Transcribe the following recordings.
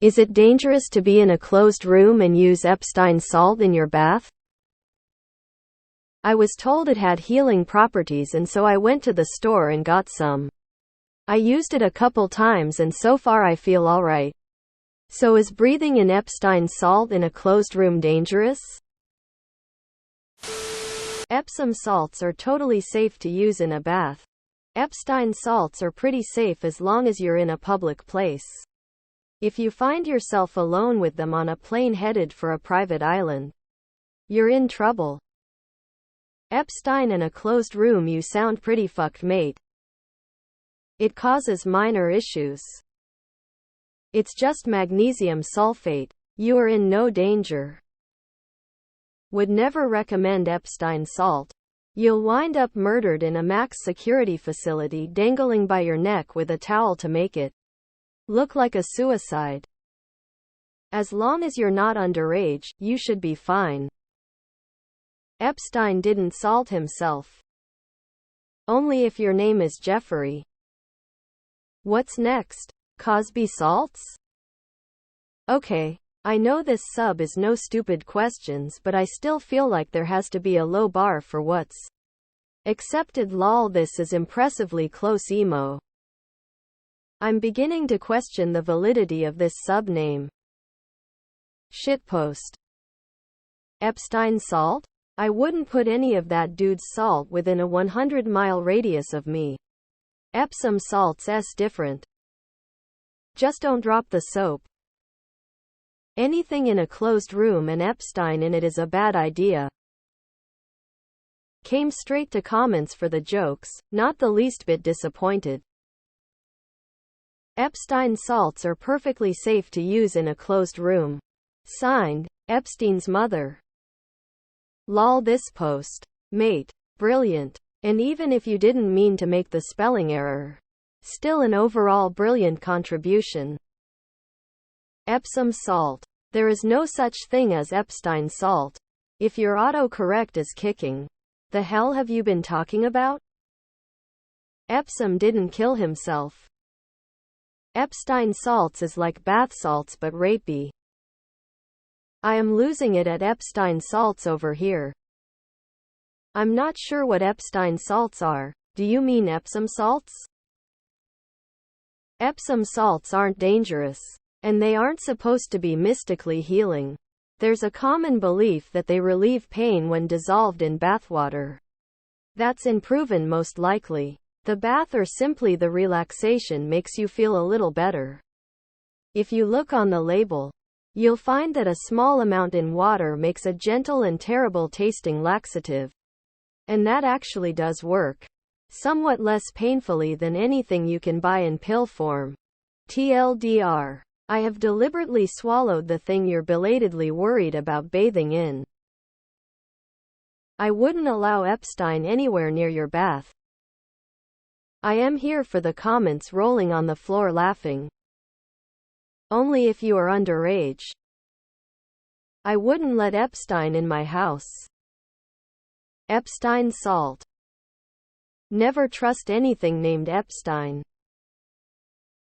Is it dangerous to be in a closed room and use Epstein salt in your bath? I was told it had healing properties, and so I went to the store and got some. I used it a couple times and so far I feel alright. So is breathing in Epstein salt in a closed room dangerous? Epsom salts are totally safe to use in a bath. Epstein salts are pretty safe as long as you're in a public place. If you find yourself alone with them on a plane headed for a private island, you're in trouble. Epstein in a closed room, you sound pretty fucked, mate. It causes minor issues. It's just magnesium sulfate. You are in no danger. Would never recommend Epstein salt. You'll wind up murdered in a max security facility, dangling by your neck with a towel to make it look like a suicide. As long as you're not underage, you should be fine. Epstein didn't salt himself. Only if your name is Jeffrey. What's next? Cosby salts? Okay, I know this sub is no stupid questions, but I still feel like there has to be a low bar for what's accepted. Lol, this is impressively close emo. I'm beginning to question the validity of this sub name. Shitpost. Epstein salt? I wouldn't put any of that dude's salt within a 100-mile radius of me. Epsom salt's different. Just don't drop the soap. Anything in a closed room and Epstein in it is a bad idea. Came straight to comments for the jokes, not the least bit disappointed. Epstein salts are perfectly safe to use in a closed room. Signed, Epstein's mother. Lol, this post. Mate. Brilliant. And even if you didn't mean to make the spelling error, still an overall brilliant contribution. Epsom salt. There is no such thing as Epstein salt. If your autocorrect is kicking, the hell have you been talking about? Epsom didn't kill himself. Epstein salts is like bath salts but rapey. I am losing it at Epstein salts over here. I'm not sure what Epstein salts are. Do you mean Epsom salts? Epsom salts aren't dangerous, and they aren't supposed to be mystically healing. There's a common belief that they relieve pain when dissolved in bathwater. That's unproven most likely. The bath or simply the relaxation makes you feel a little better. If you look on the label, you'll find that a small amount in water makes a gentle and terrible tasting laxative. And that actually does work. Somewhat less painfully than anything you can buy in pill form. TLDR. I have deliberately swallowed the thing you're belatedly worried about bathing in. I wouldn't allow Epstein anywhere near your bath. I am here for the comments rolling on the floor laughing. Only if you are underage. I wouldn't let Epstein in my house. Epstein salt. Never trust anything named Epstein.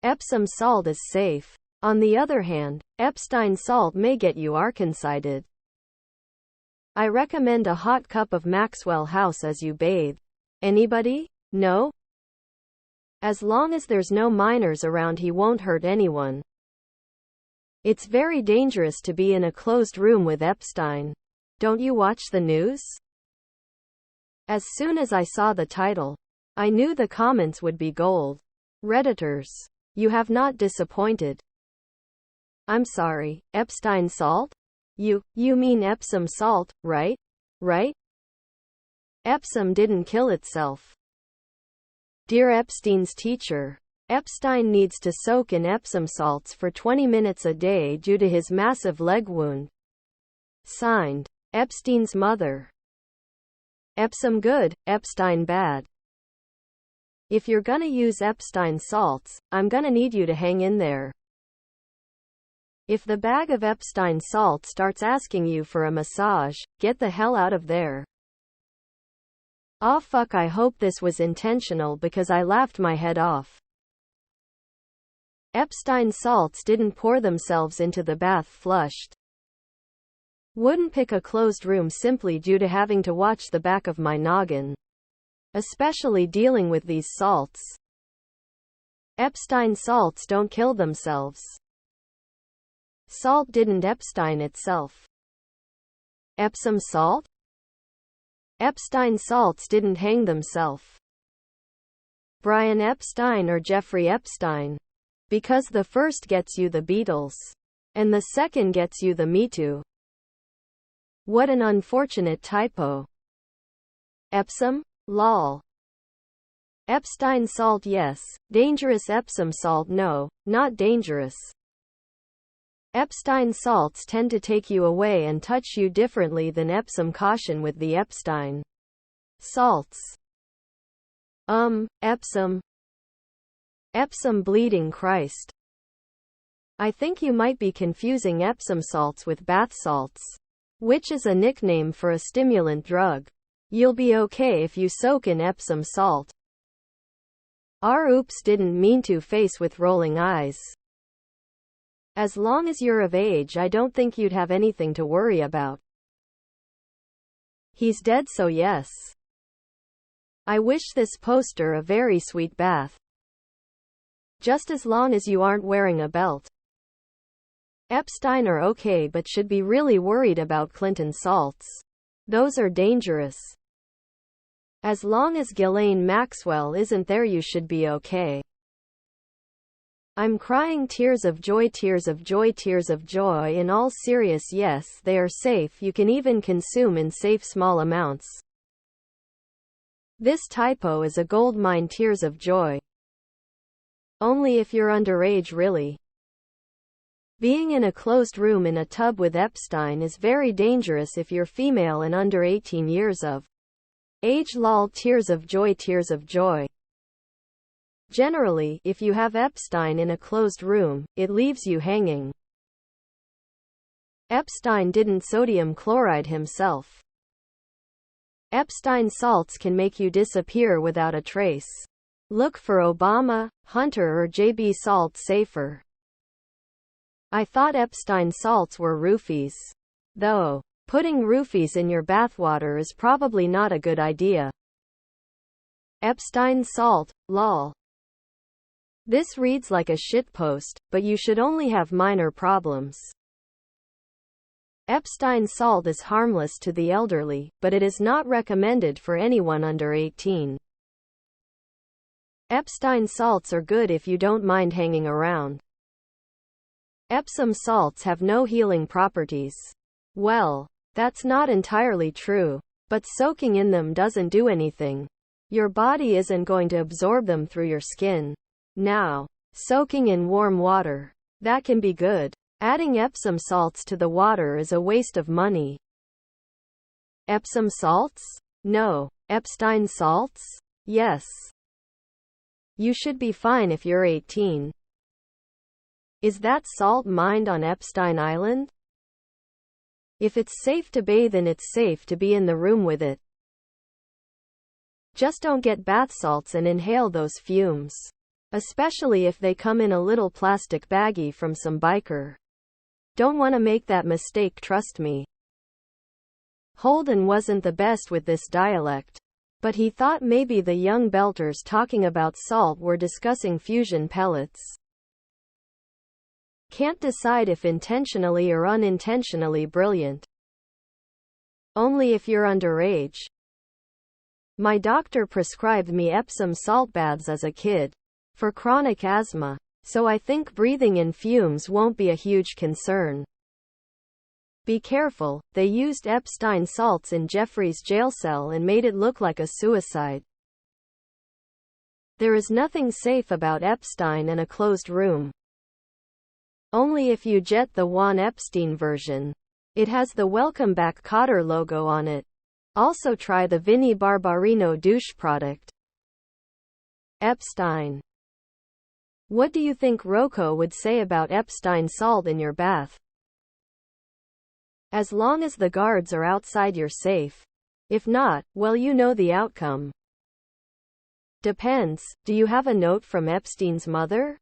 Epsom salt is safe. On the other hand, Epstein salt may get you Arkansided. I recommend a hot cup of Maxwell House as you bathe. Anybody? No? As long as there's no minors around, he won't hurt anyone. It's very dangerous to be in a closed room with Epstein. Don't you watch the news? As soon as I saw the title, I knew the comments would be gold. Redditors, you have not disappointed. I'm sorry, Epstein salt? You mean Epsom salt, right? Right? Epsom didn't kill itself. Dear Epstein's teacher, Epstein needs to soak in Epsom salts for 20 minutes a day due to his massive leg wound. Signed, Epstein's mother. Epsom good, Epstein bad. If you're gonna use Epstein salts, I'm gonna need you to hang in there. If the bag of Epstein salt starts asking you for a massage, get the hell out of there. Aw fuck, I hope this was intentional because I laughed my head off. Epstein salts didn't pour themselves into the bath flushed. Wouldn't pick a closed room simply due to having to watch the back of my noggin. Especially dealing with these salts. Epstein salts don't kill themselves. Salt didn't Epstein itself. Epsom salt? Epstein salts didn't hang themselves. Brian Epstein or Jeffrey Epstein. Because the first gets you the Beatles. And the second gets you the Me Too. What an unfortunate typo. Epsom? Lol. Epstein salt yes, dangerous Epsom salt no, not dangerous. Epstein salts tend to take you away and touch you differently than Epsom caution with the Epstein salts. Epsom. Epsom bleeding Christ. I think you might be confusing Epsom salts with bath salts, which is a nickname for a stimulant drug. You'll be okay if you soak in Epsom salt. Our oops didn't mean to face with rolling eyes. As long as you're of age, I don't think you'd have anything to worry about. He's dead, so yes. I wish this poster a very sweet bath. Just as long as you aren't wearing a belt. Epstein are okay but should be really worried about Clinton salts. Those are dangerous. As long as Ghislaine Maxwell isn't there, you should be okay. I'm crying tears of joy, tears of joy, tears of joy. In all serious, yes, they are safe. You can even consume in safe small amounts. This typo is a goldmine, tears of joy. Only if you're underage, really. Being in a closed room in a tub with Epstein is very dangerous if you're female and under 18 years of age. Lol, tears of joy, tears of joy. Generally, if you have Epstein in a closed room, it leaves you hanging. Epstein didn't sodium chloride himself. Epstein salts can make you disappear without a trace. Look for Obama, Hunter or JB Salt safer. I thought Epstein salts were roofies. Though, putting roofies in your bathwater is probably not a good idea. Epstein salt, lol. This reads like a shitpost, but you should only have minor problems. Epstein salt is harmless to the elderly, but it is not recommended for anyone under 18. Epstein salts are good if you don't mind hanging around. Epsom salts have no healing properties. Well, that's not entirely true, but soaking in them doesn't do anything. Your body isn't going to absorb them through your skin. Now, soaking in warm water, that can be good. Adding Epsom salts to the water is a waste of money. Epsom salts? No. Epstein salts? Yes. You should be fine if you're 18. Is that salt mined on Epstein Island? If it's safe to bathe in, it's safe to be in the room with it. Just don't get bath salts and inhale those fumes. Especially if they come in a little plastic baggie from some biker. Don't want to make that mistake, trust me. Holden wasn't the best with this dialect. But he thought maybe the young belters talking about salt were discussing fusion pellets. Can't decide if intentionally or unintentionally brilliant. Only if you're underage. My doctor prescribed me Epsom salt baths as a kid. For chronic asthma. So I think breathing in fumes won't be a huge concern. Be careful, they used Epstein salts in Jeffrey's jail cell and made it look like a suicide. There is nothing safe about Epstein and a closed room. Only if you get the Juan Epstein version. It has the Welcome Back Cotter logo on it. Also try the Vinnie Barbarino douche product. Epstein. What do you think Rocco would say about Epstein salt in your bath? As long as the guards are outside, you're safe. If not, well, you know the outcome. Depends. Do you have a note from Epstein's mother?